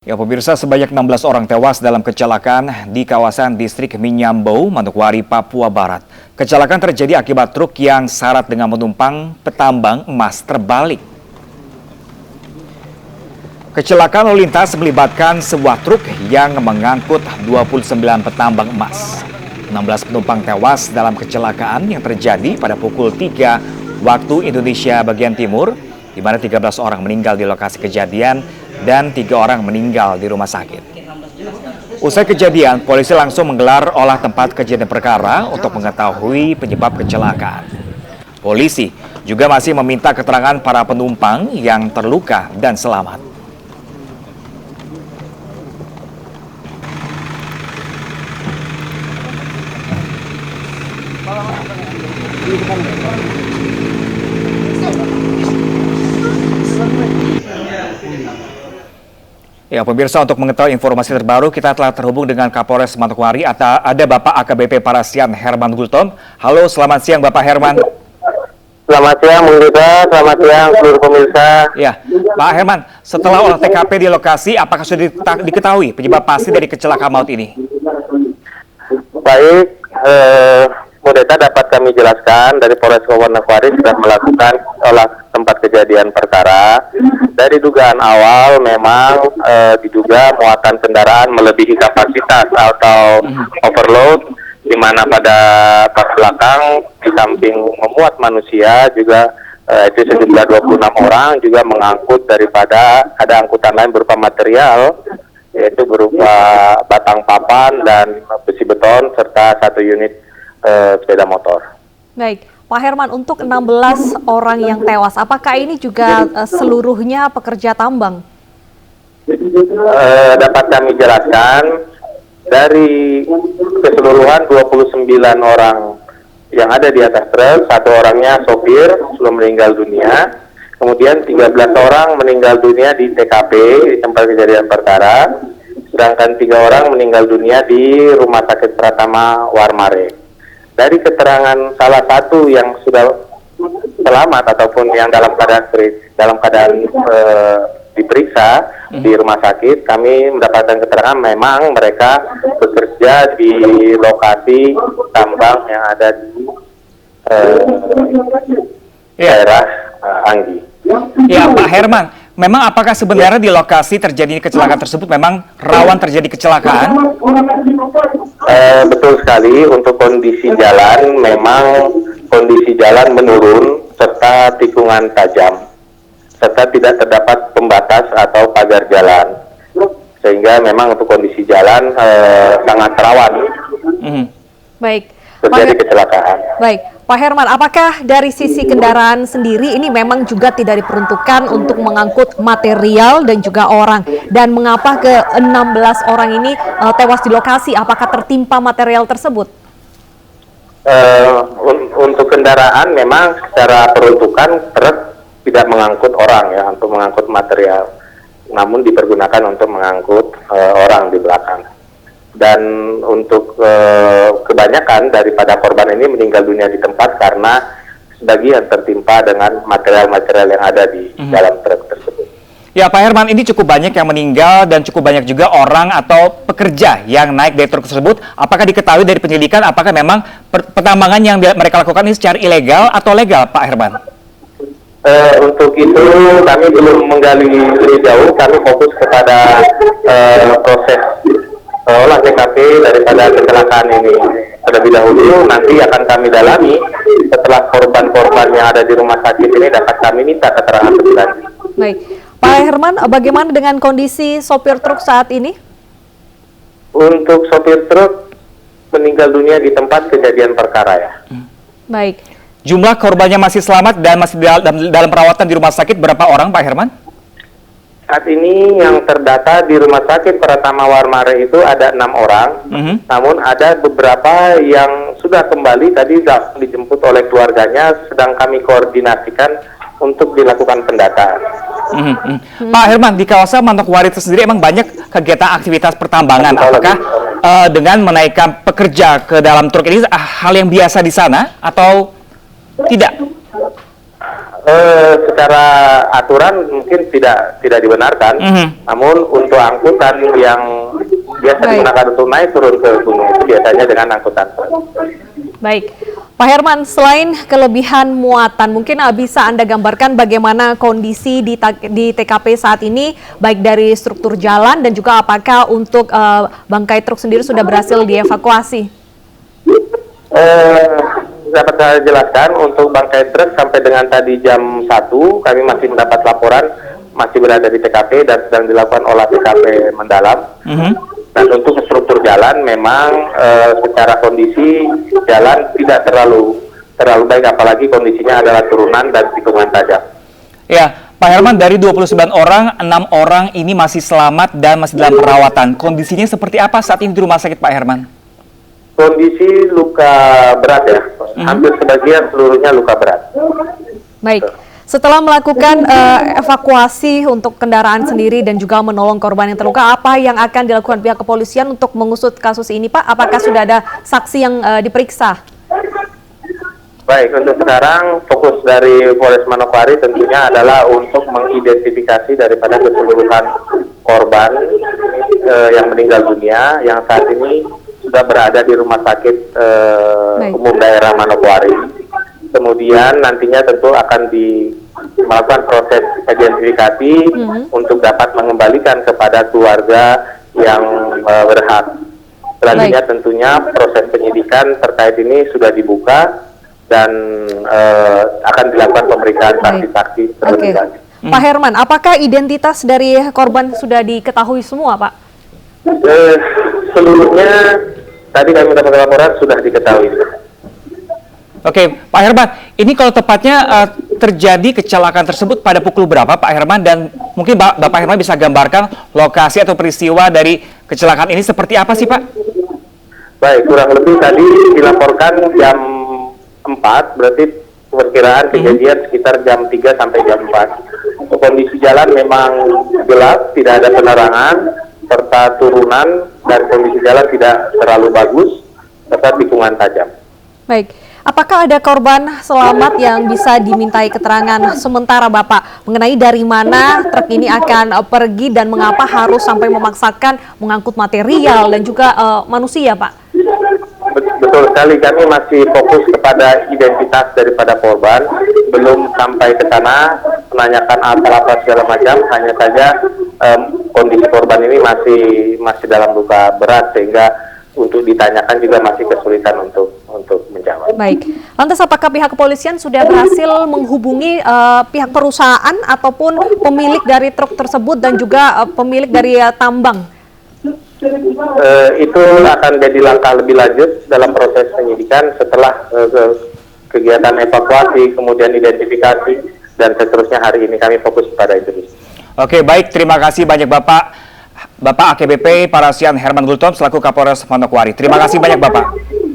Ya pemirsa, sebanyak 16 orang tewas dalam kecelakaan di kawasan distrik Minyambau, Manokwari, Papua Barat. Kecelakaan terjadi akibat truk yang syarat dengan penumpang petambang emas terbalik. Kecelakaan lalu lintas melibatkan sebuah truk yang mengangkut 29 petambang emas. 16 penumpang tewas dalam kecelakaan yang terjadi pada pukul 3 waktu Indonesia bagian timur, di mana 13 orang meninggal di lokasi kejadian dan 3 orang meninggal di rumah sakit. Usai kejadian, polisi langsung menggelar olah tempat kejadian perkara untuk mengetahui penyebab kecelakaan. Polisi juga masih meminta keterangan para penumpang yang terluka dan selamat. Ya pemirsa, untuk mengetahui informasi terbaru kita telah terhubung dengan Kapolres Manokwari. Ada Bapak AKBP Parasian Herman Gultom. Halo, selamat siang Bapak Herman. Selamat siang Bung Rita, selamat siang seluruh pemirsa. Ya, Pak Herman, setelah olah TKP di lokasi, apakah sudah diketahui penyebab pasti dari kecelakaan maut ini? Baik, Bung Rita, dapat kami jelaskan dari Polres Manokwari sudah melakukan olah tempat kejadian perkara. Dari dugaan awal memang diduga muatan kendaraan melebihi kapasitas atau overload, di mana pada pas belakang di samping memuat manusia juga itu sejumlah 26 orang juga mengangkut daripada ada angkutan lain berupa material, yaitu berupa batang papan dan besi beton serta 1 unit sepeda motor. Baik, Pak Herman, untuk 16 orang yang tewas, apakah ini juga seluruhnya pekerja tambang? Dapat kami jelaskan, dari keseluruhan 29 orang yang ada di atas truk, 1 orangnya sopir sudah meninggal dunia, kemudian 13 orang meninggal dunia di TKP, di tempat kejadian perkara, sedangkan 3 orang meninggal dunia di Rumah Sakit Pratama Warmare. Dari keterangan salah satu yang sudah selamat ataupun yang dalam keadaan diperiksa di rumah sakit, kami mendapatkan keterangan memang mereka bekerja di lokasi tambang yang ada di daerah Anggi. Ya Pak Herman, memang apakah sebenarnya di lokasi terjadi kecelakaan tersebut memang rawan terjadi kecelakaan? Betul sekali, untuk kondisi jalan memang kondisi jalan menurun serta tikungan tajam, serta tidak terdapat pembatas atau pagar jalan, sehingga memang untuk kondisi jalan sangat rawan Baik, terjadi kecelakaan. Baik, Pak Herman, apakah dari sisi kendaraan sendiri ini memang juga tidak diperuntukkan untuk mengangkut material dan juga orang? Dan mengapa ke-16 orang ini tewas di lokasi? Apakah tertimpa material tersebut? Untuk kendaraan memang secara peruntukan truk tidak mengangkut orang ya, untuk mengangkut material, namun dipergunakan untuk mengangkut orang di belakang. Dan untuk kebanyakan daripada korban ini meninggal dunia di tempat karena sebagian tertimpa dengan material-material yang ada di dalam truk tersebut. Ya Pak Herman, ini cukup banyak yang meninggal dan cukup banyak juga orang atau pekerja yang naik dari truk tersebut. Apakah diketahui dari penyelidikan apakah memang pertambangan yang mereka lakukan ini secara ilegal atau legal, Pak Herman? Untuk itu kami belum menggali lebih jauh, kami fokus kepada proses olah TKP daripada kecelakaan ini terlebih dahulu. Nanti akan kami dalami setelah korban-korban yang ada di rumah sakit ini dapat kami minta keterangan lebih lanjut. Baik, Pak Herman, bagaimana dengan kondisi sopir truk saat ini? Untuk sopir truk meninggal dunia di tempat kejadian perkara ya. Baik. Jumlah korbannya masih selamat dan masih dalam perawatan di rumah sakit berapa orang, Pak Herman? Saat ini yang terdata di Rumah Sakit Pratama Warmare itu ada 6 orang, namun ada beberapa yang sudah kembali tadi dijemput oleh keluarganya, sedang kami koordinasikan untuk dilakukan pendataan. Pak Herman, di kawasan Manokwari itu sendiri emang banyak kegiatan aktivitas pertambangan. Apakah dengan menaikkan pekerja ke dalam truk ini hal yang biasa di sana atau tidak? Secara aturan mungkin tidak dibenarkan, namun untuk angkutan yang biasa Baik. digunakan untuk naik turun ke gunung itu biasanya dengan angkutan truk. Baik, Pak Herman, selain kelebihan muatan, mungkin bisa Anda gambarkan bagaimana kondisi di TKP saat ini, baik dari struktur jalan dan juga apakah untuk bangkai truk sendiri sudah berhasil dievakuasi? Dapat saya jelaskan untuk bangkai truk sampai dengan tadi jam 1 kami masih mendapat laporan masih berada di TKP dan sedang dilakukan olah TKP mendalam. Dan untuk struktur jalan memang secara kondisi jalan tidak terlalu baik, apalagi kondisinya adalah turunan dan tikungan tajam. Ya, Pak Herman, dari 29 orang, 6 orang ini masih selamat dan masih dalam perawatan. Kondisinya seperti apa saat ini di rumah sakit, Pak Herman? Kondisi luka berat ya, hampir sebagian seluruhnya luka berat. Baik, setelah melakukan evakuasi untuk kendaraan sendiri dan juga menolong korban yang terluka, apa yang akan dilakukan pihak kepolisian untuk mengusut kasus ini, Pak? Apakah sudah ada saksi yang diperiksa? Baik, untuk sekarang fokus dari Polres Manokwari tentunya adalah untuk mengidentifikasi daripada keseluruhan korban yang meninggal dunia yang saat ini sudah berada di rumah sakit umum daerah Manokwari. Kemudian nantinya tentu akan melakukan proses identifikasi untuk dapat mengembalikan kepada keluarga yang berhak. Selanjutnya tentunya proses penyidikan terkait ini sudah dibuka dan akan dilakukan pemeriksaan saksi-saksi terlebih lanjut. Pak Herman, apakah identitas dari korban sudah diketahui semua, Pak? Seluruhnya tadi kami mendapat laporan sudah diketahui. Oke, Pak Herman, ini kalau tepatnya terjadi kecelakaan tersebut pada pukul berapa, Pak Herman? Dan mungkin Bapak Herman bisa gambarkan lokasi atau peristiwa dari kecelakaan ini seperti apa sih, Pak? Baik, kurang lebih tadi dilaporkan jam 4, berarti perkiraan kejadian sekitar jam 3 sampai jam 4. Untuk kondisi jalan memang gelap, tidak ada penerangan, serta turunan dan kondisi jalan tidak terlalu bagus, serta tikungan tajam. Baik, apakah ada korban selamat yang bisa dimintai keterangan sementara Bapak mengenai dari mana truk ini akan pergi dan mengapa harus sampai memaksakan mengangkut material dan juga manusia, Pak? Betul sekali, kami masih fokus kepada identitas daripada korban, belum sampai ke sana menanyakan apa-apa segala macam, hanya saja kondisi korban ini masih dalam luka berat sehingga untuk ditanyakan juga masih kesulitan untuk menjawab. Baik, lantas apakah pihak kepolisian sudah berhasil menghubungi pihak perusahaan ataupun pemilik dari truk tersebut dan juga pemilik dari tambang? Itu akan jadi langkah lebih lanjut dalam proses penyidikan setelah kegiatan evakuasi, kemudian identifikasi, dan seterusnya hari ini kami fokus pada itu. Oke, baik. Terima kasih banyak Bapak AKBP Parasian Herman Gultom selaku Kapolres Manokwari. Terima kasih banyak Bapak.